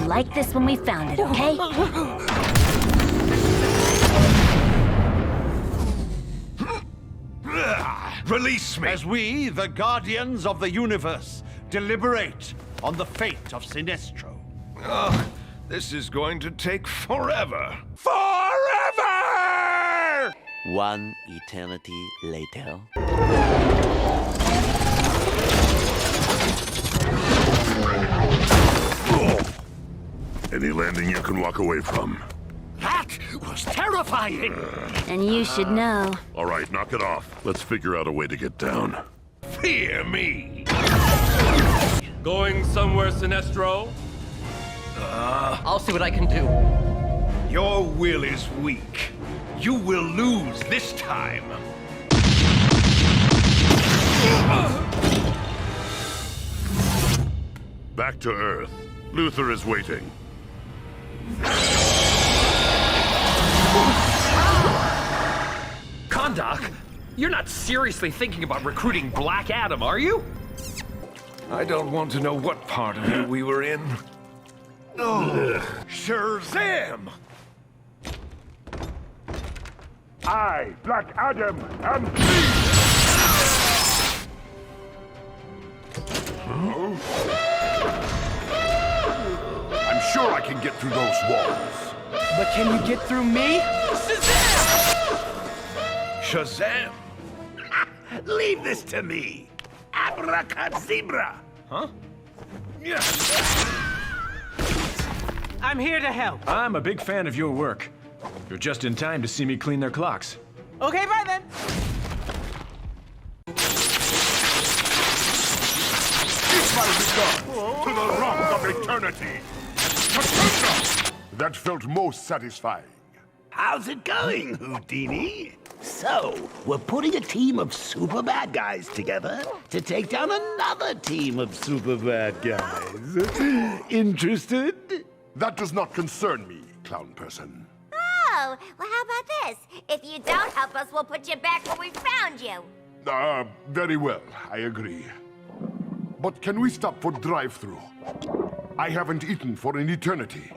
like this when we found it, okay? Release me! As we, the Guardians of the Universe, deliberate on the fate of Sinestro. Ugh, this is going to take forever. Forever! One eternity later. Any landing you can walk away from. That was terrifying! And you should know. All right, knock it off. Let's figure out a way to get down. Fear me! Going somewhere, Sinestro? I'll see what I can do. Your will is weak. You will lose this time. Back to Earth. Luther is waiting. Kondak, you're not seriously thinking about recruiting Black Adam, are you? I don't want to know what part of you we were in. Shazam! I, Black Adam, am I'm sure I can get through those walls. But can you get through me? Shazam! Leave this to me! Abracadabra! Huh? Yes! I'm here to help. I'm a big fan of your work. You're just in time to see me clean their clocks. Okay, bye then. Give my regard to the rock of eternity. That felt most satisfying. How's it going, Houdini? So, we're putting a team of super bad guys together to take down another team of super bad guys. Interested? That does not concern me, clown person. Oh, well, how about this? If you don't help us, we'll put you back where we found you. Very well, I agree. But can we stop for drive-through? I haven't eaten for an eternity.